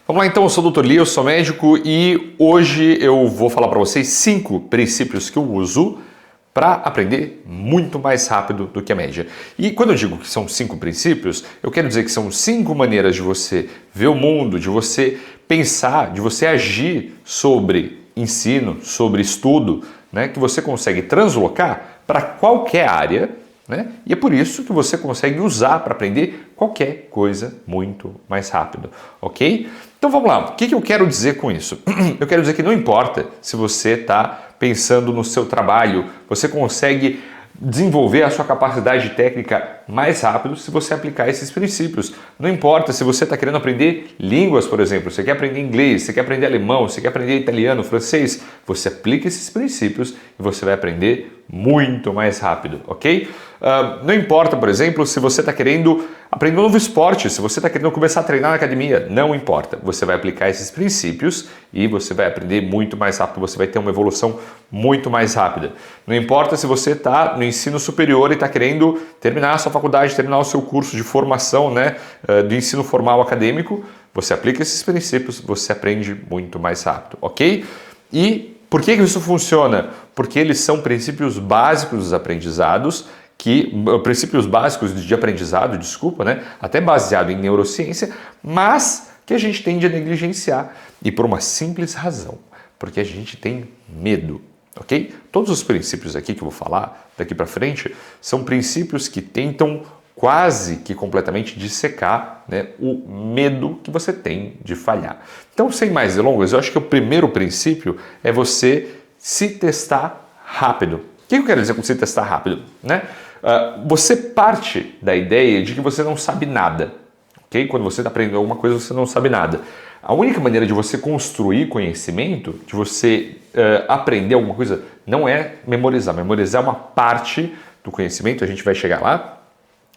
Vamos lá então, eu sou o Dr. Lee, eu sou médico e hoje eu vou falar para vocês 5 princípios que eu uso para aprender muito mais rápido do que a média. E quando eu digo que são 5 princípios, eu quero dizer que são 5 maneiras de você ver o mundo, de você pensar, de você agir sobre ensino, sobre estudo, né, que você consegue translocar para qualquer área, né? E é por isso que você consegue usar para aprender qualquer coisa muito mais rápido, ok? Então vamos lá, o que eu quero dizer com isso? Eu quero dizer que não importa se você está pensando no seu trabalho, você consegue desenvolver a sua capacidade técnica mais rápido se você aplicar esses princípios. Não importa se você está querendo aprender línguas, por exemplo, você quer aprender inglês, você quer aprender alemão, você quer aprender italiano, francês, você aplica esses princípios e você vai aprender muito mais rápido, ok? Não importa, por exemplo, se você está querendo aprender um novo esporte, se você está querendo começar a treinar na academia, não importa. Você vai aplicar esses princípios e você vai aprender muito mais rápido, você vai ter uma evolução muito mais rápida. Não importa se você está no ensino superior e está querendo terminar a sua faculdade, terminar o seu curso de formação, né, do ensino formal acadêmico, você aplica esses princípios, você aprende muito mais rápido, ok? E por que isso funciona? Porque eles são princípios básicos dos aprendizados, princípios básicos de aprendizado, desculpa, né? Até baseado em neurociência, mas que a gente tende a negligenciar. E por uma simples razão, porque a gente tem medo, ok? Todos os princípios aqui que eu vou falar daqui para frente são princípios que tentam quase que completamente dissecar, né, o medo que você tem de falhar. Então, sem mais delongas, eu acho que o primeiro princípio é você se testar rápido. O que eu quero dizer com se testar rápido? Né? Você parte da ideia de que você não sabe nada. Okay? Quando você está aprendendo alguma coisa, você não sabe nada. A única maneira de você construir conhecimento, de você aprender alguma coisa, não é memorizar. Memorizar é uma parte do conhecimento, a gente vai chegar lá,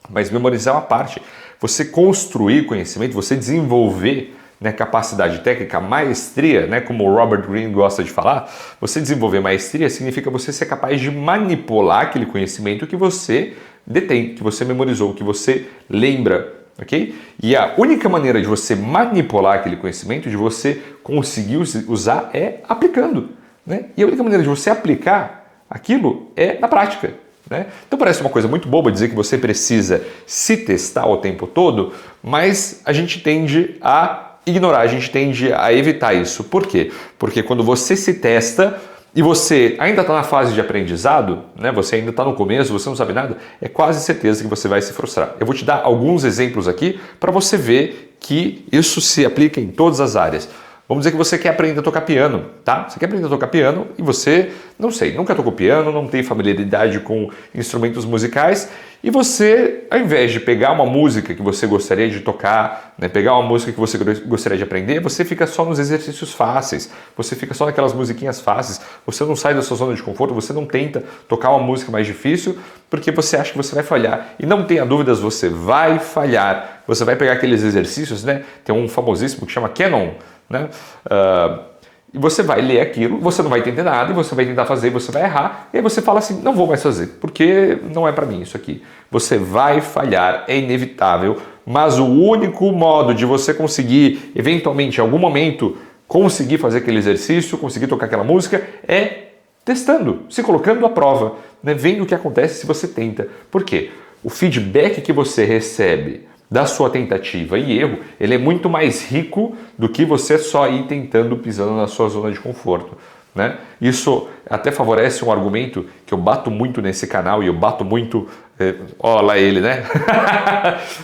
mas memorizar é uma parte. Você construir conhecimento, você desenvolver, né, capacidade técnica, maestria, né, como o Robert Greene gosta de falar, você desenvolver maestria significa você ser capaz de manipular aquele conhecimento que você detém, que você memorizou, que você lembra, ok? E a única maneira de você manipular aquele conhecimento, de você conseguir usar, é aplicando, né? E a única maneira de você aplicar aquilo é na prática. Né? Então parece uma coisa muito boba dizer que você precisa se testar o tempo todo, mas a gente tende a ignorar, a gente tende a evitar isso. Por quê? Porque quando você se testa e você ainda está na fase de aprendizado, né? Você ainda está no começo, você não sabe nada, é quase certeza que você vai se frustrar. Eu vou te dar alguns exemplos aqui para você ver que isso se aplica em todas as áreas. Vamos dizer que você quer aprender a tocar piano, tá? Você quer aprender a tocar piano e você, não sei, nunca tocou piano, não tem familiaridade com instrumentos musicais e você, ao invés de pegar uma música que você gostaria de tocar, né, pegar uma música que você gostaria de aprender, você fica só nos exercícios fáceis, você fica só naquelas musiquinhas fáceis, você não sai da sua zona de conforto, você não tenta tocar uma música mais difícil porque você acha que você vai falhar. E não tenha dúvidas, você vai falhar. Você vai pegar aqueles exercícios, né? Tem um famosíssimo que chama Canon, né? E você vai ler aquilo, você não vai entender nada, e você vai tentar fazer, e você vai errar, e aí você fala assim, não vou mais fazer, porque não é para mim isso aqui. Você vai falhar, é inevitável, mas o único modo de você conseguir, eventualmente, em algum momento, conseguir fazer aquele exercício, conseguir tocar aquela música, é testando, se colocando à prova, né? Vendo o que acontece se você tenta. Por quê? O feedback que você recebe da sua tentativa e erro, ele é muito mais rico do que você só ir tentando, pisando na sua zona de conforto, né? Isso até favorece um argumento que eu bato muito nesse canal e eu bato muito... Ó lá ele, né?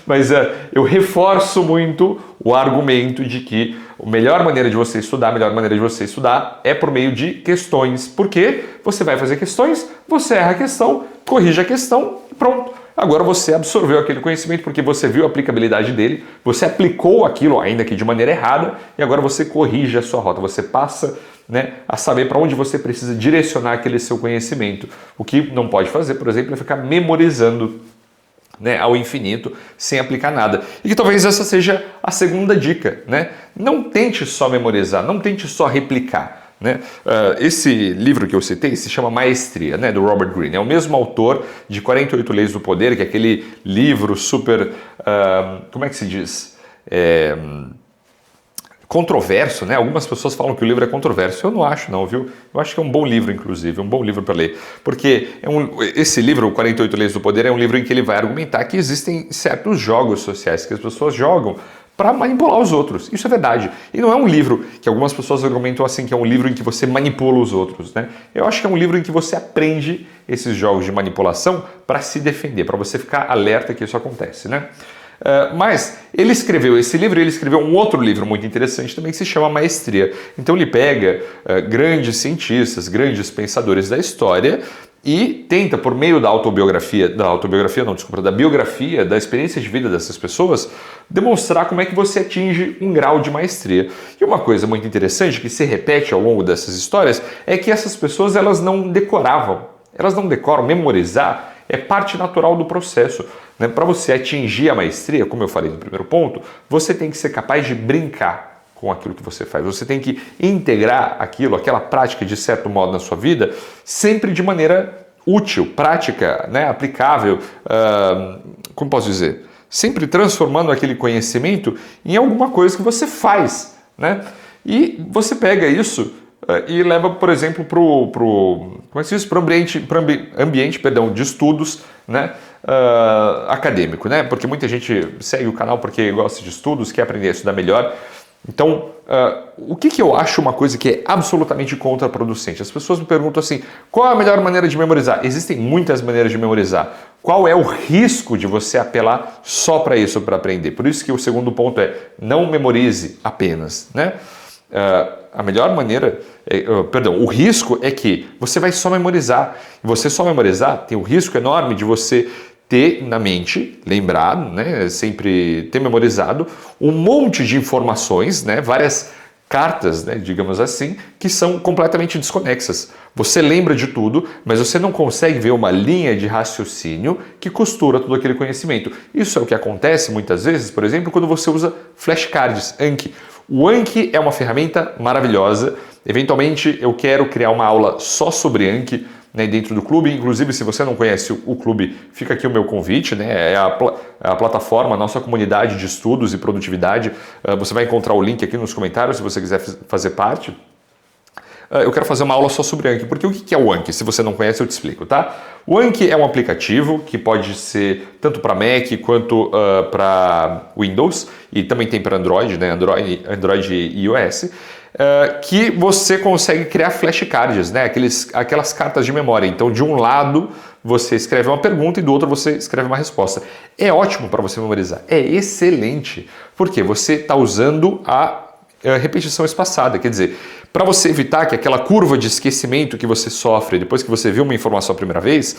Mas eu reforço muito o argumento de que a melhor maneira de você estudar, é por meio de questões. Por quê? Você vai fazer questões, você erra a questão, corrige a questão e pronto. Agora você absorveu aquele conhecimento porque você viu a aplicabilidade dele, você aplicou aquilo, ainda que de maneira errada, e agora você corrige a sua rota, você passa, né, a saber para onde você precisa direcionar aquele seu conhecimento. O que não pode fazer, por exemplo, é ficar memorizando, né, ao infinito sem aplicar nada. E que talvez essa seja a segunda dica, né? Não tente só memorizar, não tente só replicar. Né? Esse livro que eu citei se chama Maestria, né, do Robert Greene. É o mesmo autor de 48 Leis do Poder, que é aquele livro super... como é que se diz? controverso, né? Algumas pessoas falam que o livro é controverso. Eu não acho, não, viu? Eu acho que é um bom livro, inclusive, um bom livro para ler. Porque esse livro, o 48 Leis do Poder, é um livro em que ele vai argumentar que existem certos jogos sociais que as pessoas jogam para manipular os outros. Isso é verdade. E não é um livro que algumas pessoas argumentam assim, que é um livro em que você manipula os outros, né? Eu acho que é um livro em que você aprende esses jogos de manipulação para se defender, para você ficar alerta que isso acontece, né? Mas ele escreveu esse livro e ele escreveu um outro livro muito interessante também que se chama Maestria. Então ele pega grandes cientistas, grandes pensadores da história e tenta, por meio da da biografia, da experiência de vida dessas pessoas, demonstrar como é que você atinge um grau de maestria. E uma coisa muito interessante que se repete ao longo dessas histórias é que essas pessoas elas não decoravam, memorizar é parte natural do processo. Né? Para você atingir a maestria, como eu falei no primeiro ponto, você tem que ser capaz de brincar com aquilo que você faz. Você tem que integrar aquela prática de certo modo na sua vida, sempre de maneira útil, prática, né? Aplicável, como posso dizer? Sempre transformando aquele conhecimento em alguma coisa que você faz. Né? E você pega isso e leva, por exemplo, para o ambiente de estudos, né? Acadêmico, né? Porque muita gente segue o canal porque gosta de estudos, quer aprender a estudar melhor. Então, o que eu acho uma coisa que é absolutamente contraproducente? As pessoas me perguntam assim, qual é a melhor maneira de memorizar? Existem muitas maneiras de memorizar. Qual é o risco de você apelar só para isso, para aprender? Por isso que o segundo ponto é, não memorize apenas, né? A melhor maneira, o risco é que você vai só memorizar. E você só memorizar tem o risco enorme de você ter na mente, lembrado, né, sempre ter memorizado um monte de informações, né, várias cartas, né, digamos assim, que são completamente desconexas. Você lembra de tudo, mas você não consegue ver uma linha de raciocínio que costura todo aquele conhecimento. Isso é o que acontece muitas vezes, por exemplo, quando você usa flashcards, Anki. O Anki é uma ferramenta maravilhosa. Eventualmente eu quero criar uma aula só sobre Anki, né, dentro do clube. Inclusive, se você não conhece o clube, fica aqui o meu convite, né? É a plataforma, a nossa comunidade de estudos e produtividade. Você vai encontrar o link aqui nos comentários se você quiser fazer parte. Eu quero fazer uma aula só sobre Anki, porque o que é o Anki? Se você não conhece, eu te explico, tá? O Anki é um aplicativo que pode ser tanto para Mac quanto para Windows, e também tem para Android, né? Android e iOS, que você consegue criar flashcards, né? Aquelas cartas de memória. Então, de um lado, você escreve uma pergunta e do outro você escreve uma resposta. É ótimo para você memorizar, é excelente, porque você está usando a repetição espaçada, quer dizer, para você evitar que aquela curva de esquecimento que você sofre depois que você viu uma informação a primeira vez,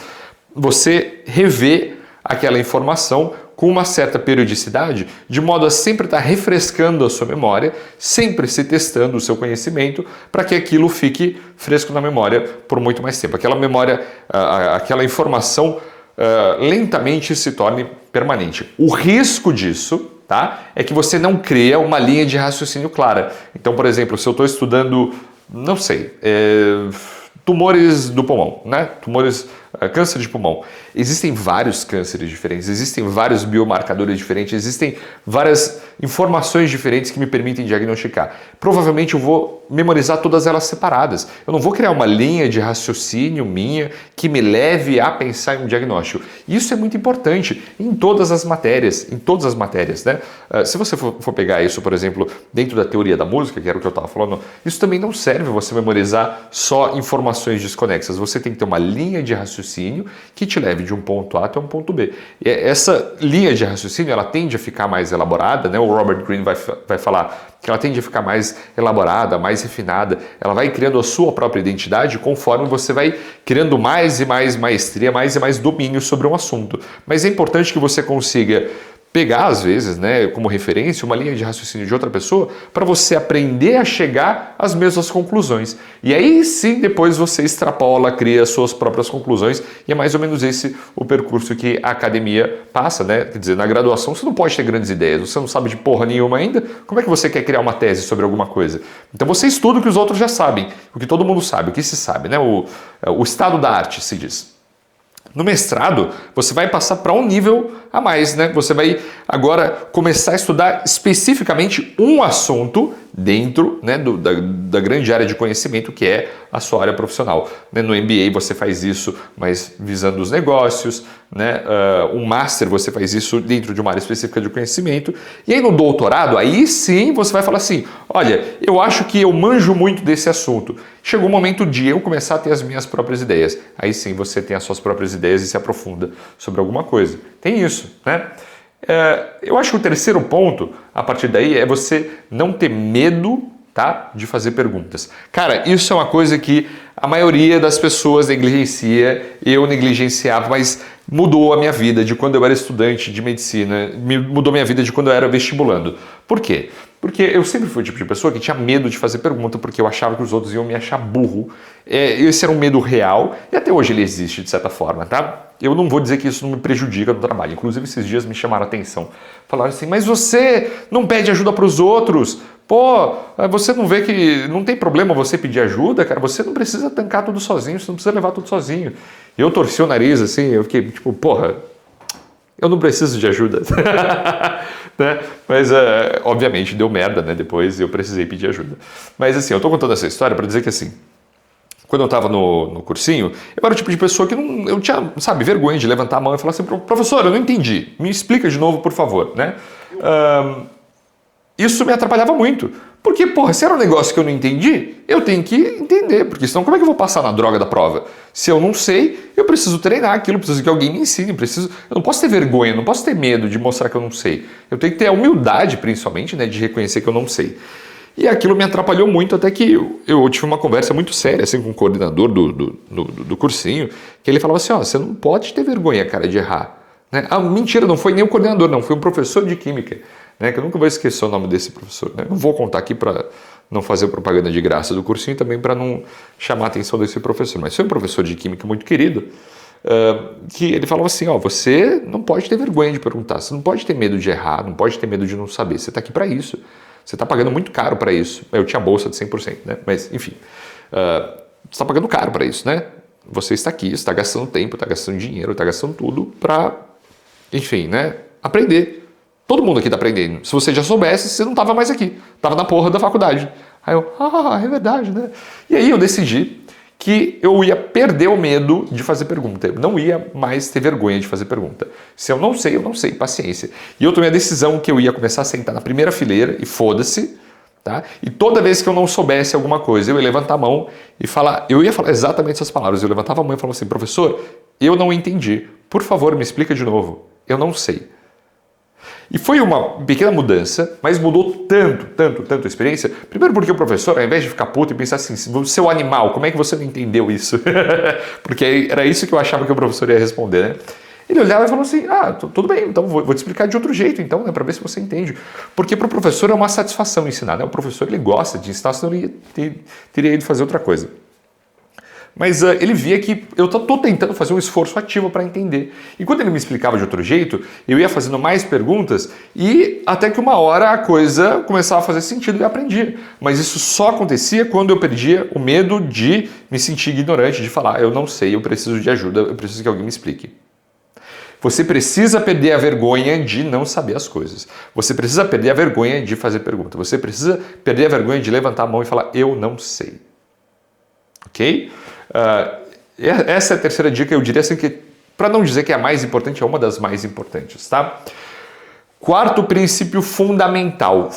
você revê aquela informação com uma certa periodicidade, de modo a sempre estar refrescando a sua memória, sempre se testando o seu conhecimento, para que aquilo fique fresco na memória por muito mais tempo. Aquela memória, aquela informação lentamente se torne permanente. O risco disso, tá, é que você não cria uma linha de raciocínio clara. Então, por exemplo, se eu estou estudando, não sei, tumores do pulmão, né? Câncer de pulmão. Existem vários cânceres diferentes, existem vários biomarcadores diferentes, existem várias informações diferentes que me permitem diagnosticar. Provavelmente eu vou memorizar todas elas separadas. Eu não vou criar uma linha de raciocínio minha que me leve a pensar em um diagnóstico. Isso é muito importante em todas as matérias, né? Se você for pegar isso, por exemplo, dentro da teoria da música, que era o que eu estava falando, isso também não serve você memorizar só informações desconexas. Você tem que ter uma linha de raciocínio que te leve de um ponto A até um ponto B. E essa linha de raciocínio, ela tende a ficar mais elaborada, né? O Robert Greene vai falar que ela tende a ficar mais elaborada, mais refinada, ela vai criando a sua própria identidade conforme você vai criando mais e mais maestria, mais e mais domínio sobre um assunto. Mas é importante que você consiga pegar, às vezes, né, como referência, uma linha de raciocínio de outra pessoa para você aprender a chegar às mesmas conclusões. E aí sim, depois você extrapola, cria as suas próprias conclusões, e é mais ou menos esse o percurso que a academia passa, né? Quer dizer, na graduação você não pode ter grandes ideias, você não sabe de porra nenhuma ainda, como é que você quer criar uma tese sobre alguma coisa? Então você estuda o que os outros já sabem, o que todo mundo sabe, o que se sabe, né? O estado da arte, se diz. No mestrado, você vai passar para um nível a mais, né? Você vai agora começar a estudar especificamente um assunto dentro, né, da grande área de conhecimento que é a sua área profissional. Né? No MBA você faz isso, mas visando os negócios, né? Um Master você faz isso dentro de uma área específica de conhecimento. E aí no doutorado, aí sim você vai falar assim, olha, eu acho que eu manjo muito desse assunto. Chegou o momento de eu começar a ter as minhas próprias ideias. Aí sim você tem as suas próprias ideias e se aprofunda sobre alguma coisa. Tem isso, né? Eu acho que o terceiro ponto, a partir daí, é você não ter medo, tá, de fazer perguntas. Cara, isso é uma coisa que a maioria das pessoas negligencia, eu negligenciava, mas mudou a minha vida de quando eu era estudante de medicina, mudou minha vida de quando eu era vestibulando. Por quê? Porque eu sempre fui o tipo de pessoa que tinha medo de fazer pergunta porque eu achava que os outros iam me achar burro. Esse era um medo real e até hoje ele existe de certa forma, tá? Eu não vou dizer que isso não me prejudica no trabalho. Inclusive esses dias me chamaram a atenção. Falaram assim, mas você não pede ajuda para os outros? Pô, você não vê que não tem problema você pedir ajuda, cara? Você não precisa tancar tudo sozinho, você não precisa levar tudo sozinho. Eu torci o nariz assim, eu fiquei tipo, porra, eu não preciso de ajuda. Né? Mas, obviamente, deu merda, né? Depois eu precisei pedir ajuda. Mas, assim, eu tô contando essa história para dizer que, assim, quando eu estava no cursinho, eu era o tipo de pessoa que eu tinha, sabe, vergonha de levantar a mão e falar assim, professor, eu não entendi, me explica de novo, por favor, né? Isso me atrapalhava muito. Porque, porra, se era um negócio que eu não entendi, eu tenho que entender, porque senão como é que eu vou passar na droga da prova? Se eu não sei, eu preciso treinar aquilo, preciso que alguém me ensine, eu não posso ter vergonha, não posso ter medo de mostrar que eu não sei. Eu tenho que ter a humildade, principalmente, né, de reconhecer que eu não sei. E aquilo me atrapalhou muito, até que eu tive uma conversa muito séria assim, com o coordenador do cursinho, que ele falava assim, ó, você não pode ter vergonha, cara, de errar. Né? Ah, mentira, não foi nem o coordenador, não, foi um professor de química, né, que eu nunca vou esquecer o nome desse professor. Né? Não vou contar aqui para não fazer propaganda de graça do cursinho, também para não chamar a atenção desse professor, mas foi um professor de química muito querido, que ele falava assim, ó, você não pode ter vergonha de perguntar, você não pode ter medo de errar, não pode ter medo de não saber, você está aqui para isso. Você está pagando muito caro para isso. Eu tinha bolsa de 100%, né? Mas, enfim, você está pagando caro para isso, né? Você está aqui, está gastando tempo, está gastando dinheiro, está gastando tudo para, enfim, né? Aprender. Todo mundo aqui está aprendendo. Se você já soubesse, você não estava mais aqui. Estava na porra da faculdade. Aí eu, é verdade, né? E aí eu decidi que eu ia perder o medo de fazer pergunta. Eu não ia mais ter vergonha de fazer pergunta. Se eu não sei, paciência. E eu tomei a decisão que eu ia começar a sentar na primeira fileira e foda-se, tá? E toda vez que eu não soubesse alguma coisa, eu ia levantar a mão e falar, eu ia falar exatamente essas palavras. Eu levantava a mão e falava assim, professor, eu não entendi. Por favor, me explica de novo. Eu não sei. E foi uma pequena mudança, mas mudou tanto a experiência. Primeiro porque o professor, ao invés de ficar puto e pensar assim, seu animal, como é que você não entendeu isso? Porque era isso que eu achava que o professor ia responder, né? Ele olhava e falou assim, tudo bem, então vou te explicar de outro jeito, então, né, para ver se você entende. Porque para o professor é uma satisfação ensinar, né? O professor, ele gosta de ensinar, senão ele teria ido fazer outra coisa. Mas ele via que eu estou tentando fazer um esforço ativo para entender. E quando ele me explicava de outro jeito, eu ia fazendo mais perguntas e até que uma hora a coisa começava a fazer sentido e eu aprendi. Mas isso só acontecia quando eu perdia o medo de me sentir ignorante, de falar, eu não sei, eu preciso de ajuda, eu preciso que alguém me explique. Você precisa perder a vergonha de não saber as coisas. Você precisa perder a vergonha de fazer pergunta. Você precisa perder a vergonha de levantar a mão e falar, eu não sei. Ok? Essa é a terceira dica, eu diria assim que, para não dizer que é a mais importante, é uma das mais importantes, tá? Quarto princípio fundamental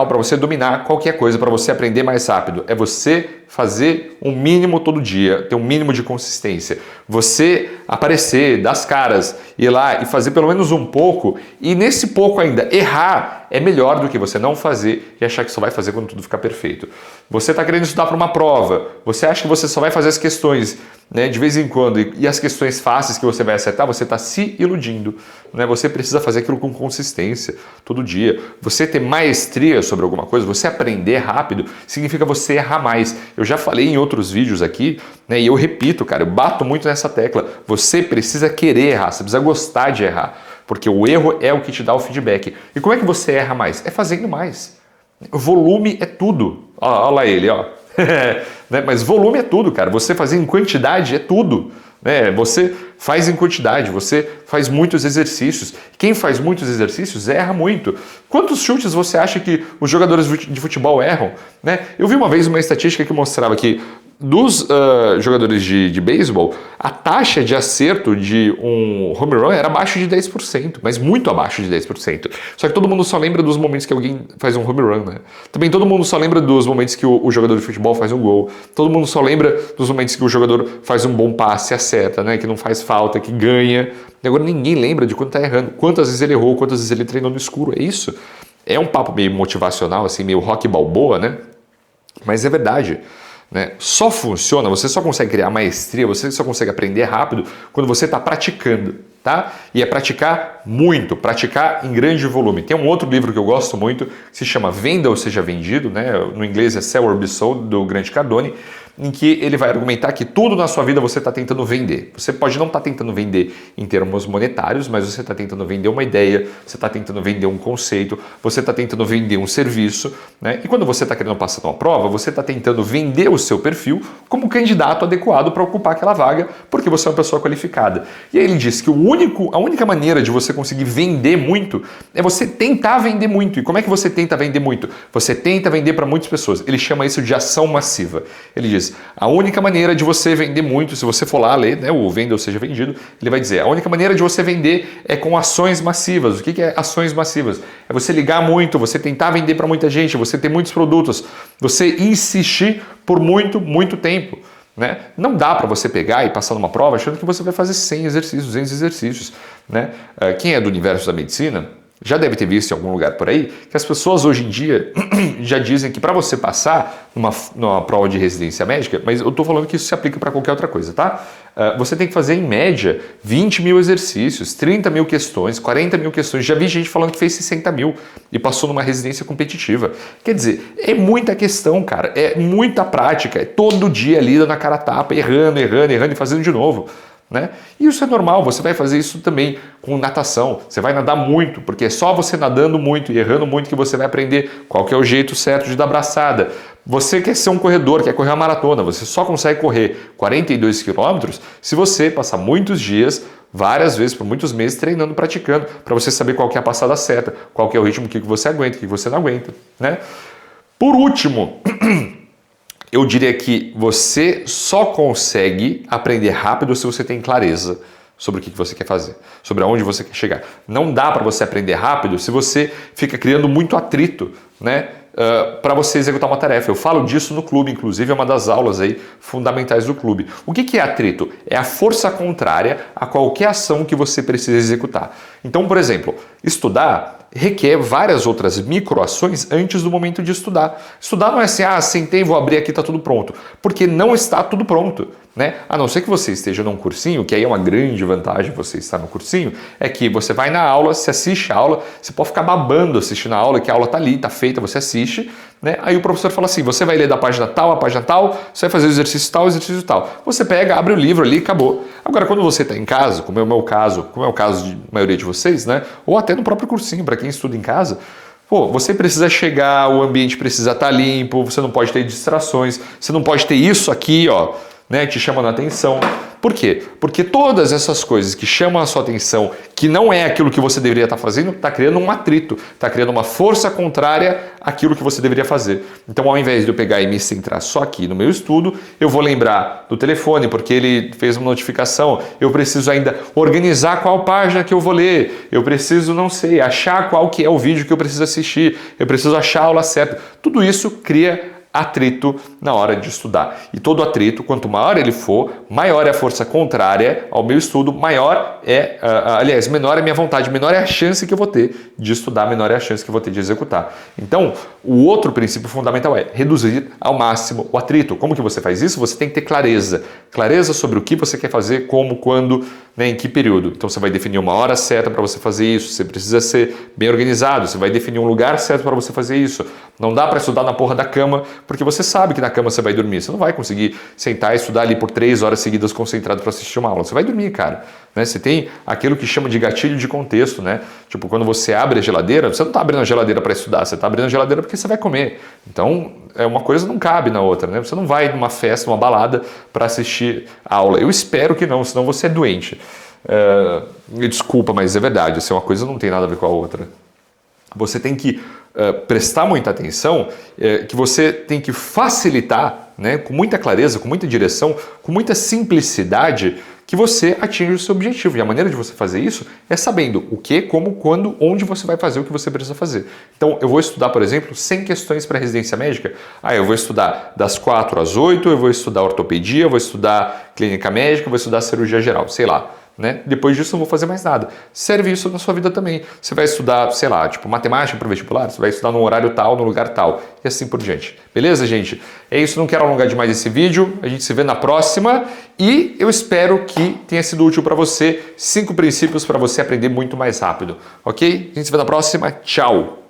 para você dominar qualquer coisa, para você aprender mais rápido, é você fazer um mínimo todo dia, ter um mínimo de consistência. Você aparecer, dar as caras, ir lá e fazer pelo menos um pouco, e nesse pouco ainda, errar é melhor do que você não fazer e achar que só vai fazer quando tudo ficar perfeito. Você está querendo estudar para uma prova, você acha que você só vai fazer as questões, né, de vez em quando, e as questões fáceis que você vai acertar, você está se iludindo. Né? Você precisa fazer aquilo com consistência, todo dia. Você ter maestria sobre alguma coisa, você aprender rápido, significa você errar mais. Eu já falei em outros vídeos aqui, né, e eu repito, cara, eu bato muito nessa tecla. Você precisa querer errar, você precisa gostar de errar, porque o erro é o que te dá o feedback. E como é que você erra mais? É fazendo mais. O volume é tudo. Olha lá ele, ó. Né? Mas volume é tudo, cara. Você fazer em quantidade é tudo. né? Você faz em quantidade, você faz muitos exercícios. Quem faz muitos exercícios erra muito. Quantos chutes você acha que os jogadores de futebol erram, né? Eu vi uma vez uma estatística que mostrava que dos jogadores de beisebol, a taxa de acerto de um home run era abaixo de 10%, mas muito abaixo de 10%. Só que todo mundo só lembra dos momentos que alguém faz um home run, né? Também todo mundo só lembra dos momentos que o jogador de futebol faz um gol. Todo mundo só lembra dos momentos que o jogador faz um bom passe, acerta, né? Que não faz falta, que ganha. E agora ninguém lembra de quando tá errando, quantas vezes ele errou, quantas vezes ele treinou no escuro. É isso. É um papo meio motivacional, assim, meio rock balboa, né? Mas é verdade. Né? Só funciona, você só consegue criar maestria, você só consegue aprender rápido quando você está praticando, tá? E é praticar muito, praticar em grande volume. Tem um outro livro que eu gosto muito, que se chama Venda ou Seja Vendido, né? No inglês é Sell or Be Sold, do Grant Cardone, em que ele vai argumentar que tudo na sua vida você está tentando vender. Você pode não estar tentando vender em termos monetários, mas você está tentando vender uma ideia, você está tentando vender um conceito, você está tentando vender um serviço, né? E quando você está querendo passar numa prova, você está tentando vender o seu perfil como candidato adequado para ocupar aquela vaga, porque você é uma pessoa qualificada. E aí ele diz que a única maneira de você conseguir vender muito é você tentar vender muito. E como é que você tenta vender muito? Você tenta vender para muitas pessoas. Ele chama isso de ação massiva. Ele diz, a única maneira de você vender muito, se você for lá ler, né, o Venda ou Seja Vendido, ele vai dizer, a única maneira de você vender é com ações massivas. O que é ações massivas? É você ligar muito, você tentar vender para muita gente, você ter muitos produtos, você insistir por muito tempo. Né? Não dá para você pegar e passar numa prova achando que você vai fazer 100 exercícios, 200 exercícios. Né? Quem é do universo da medicina já deve ter visto em algum lugar por aí que as pessoas hoje em dia já dizem que para você passar numa prova de residência médica, mas eu estou falando que isso se aplica para qualquer outra coisa, tá? Você tem que fazer em média 20 mil exercícios, 30 mil questões, 40 mil questões. Já vi gente falando que fez 60 mil e passou numa residência competitiva. Quer dizer, é muita questão, cara, é muita prática, é todo dia ali dando a cara a tapa, errando e fazendo de novo. Né? E isso é normal, você vai fazer isso também com natação, você vai nadar muito, porque é só você nadando muito e errando muito que você vai aprender qual que é o jeito certo de dar braçada. Você quer ser um corredor, quer correr uma maratona, você só consegue correr 42 quilômetros se você passar muitos dias, várias vezes, por muitos meses, treinando, praticando, para você saber qual que é a passada certa, qual que é o ritmo que você aguenta, que você não aguenta. Né? Por último, eu diria que você só consegue aprender rápido se você tem clareza sobre o que você quer fazer, sobre aonde você quer chegar. Não dá para você aprender rápido se você fica criando muito atrito, né, para você executar uma tarefa. Eu falo disso no clube, inclusive é uma das aulas aí fundamentais do clube. O que é atrito? É a força contrária a qualquer ação que você precisa executar. Então, por exemplo, estudar requer várias outras microações antes do momento de estudar. Estudar não é assim, sentei, vou abrir aqui, está tudo pronto. Porque não está tudo pronto. Né? A não ser que você esteja num cursinho, que aí é uma grande vantagem você estar no cursinho, é que você vai na aula, você assiste a aula, você pode ficar babando assistindo a aula, que a aula está ali, está feita, você assiste, né? Aí o professor fala assim, você vai ler da página tal, a página tal, você vai fazer o exercício tal. Você pega, abre o livro ali e acabou. Agora, quando você está em casa, como é o meu caso, como é o caso de maioria de vocês, né? Ou até no próprio cursinho, para quem estuda em casa, você precisa chegar, o ambiente precisa estar limpo, você não pode ter distrações, você não pode ter isso aqui, ó, né, te chamando a atenção. Por quê? Porque todas essas coisas que chamam a sua atenção, que não é aquilo que você deveria estar fazendo, está criando um atrito, está criando uma força contrária àquilo que você deveria fazer. Então, ao invés de eu pegar e me centrar só aqui no meu estudo, eu vou lembrar do telefone, porque ele fez uma notificação, eu preciso ainda organizar qual página que eu vou ler, eu preciso, não sei, achar qual que é o vídeo que eu preciso assistir, eu preciso achar a aula certa. Tudo isso cria atrito na hora de estudar. E todo atrito, quanto maior ele for, maior é a força contrária ao meu estudo, menor é a minha vontade, menor é a chance que eu vou ter de estudar, menor é a chance que eu vou ter de executar. Então, o outro princípio fundamental é reduzir ao máximo o atrito. Como que você faz isso? Você tem que ter clareza. Clareza sobre o que você quer fazer, como, quando, né, em que período. Então, você vai definir uma hora certa para você fazer isso, você precisa ser bem organizado, você vai definir um lugar certo para você fazer isso. Não dá para estudar na porra da cama, Porque você sabe que na cama você vai dormir. Você não vai conseguir sentar e estudar ali por 3 horas seguidas concentrado para assistir uma aula. Você vai dormir, cara. Né? Você tem aquilo que chama de gatilho de contexto, né? Tipo, quando você abre a geladeira, você não está abrindo a geladeira para estudar, você está abrindo a geladeira porque você vai comer. Então, uma coisa não cabe na outra, né? Você não vai numa festa, numa balada para assistir a aula. Eu espero que não, senão você é doente. Desculpa, mas é verdade. Assim, uma coisa não tem nada a ver com a outra. Você tem que prestar muita atenção, que você tem que facilitar, né, com muita clareza, com muita direção, com muita simplicidade, que você atinja o seu objetivo. E a maneira de você fazer isso é sabendo o que, como, quando, onde você vai fazer o que você precisa fazer. Então, eu vou estudar, por exemplo, 100 questões para residência médica. Eu vou estudar das 4 às 8, eu vou estudar ortopedia, eu vou estudar clínica médica, eu vou estudar cirurgia geral, sei lá. Né? Depois disso eu não vou fazer mais nada. Serve isso na sua vida também. Você vai estudar, sei lá, tipo matemática para vestibular, você vai estudar num horário tal, no lugar tal e assim por diante. Beleza, gente? É isso, não quero alongar demais esse vídeo. A gente se vê na próxima e eu espero que tenha sido útil para você. 5 princípios para você aprender muito mais rápido, ok? A gente se vê na próxima. Tchau!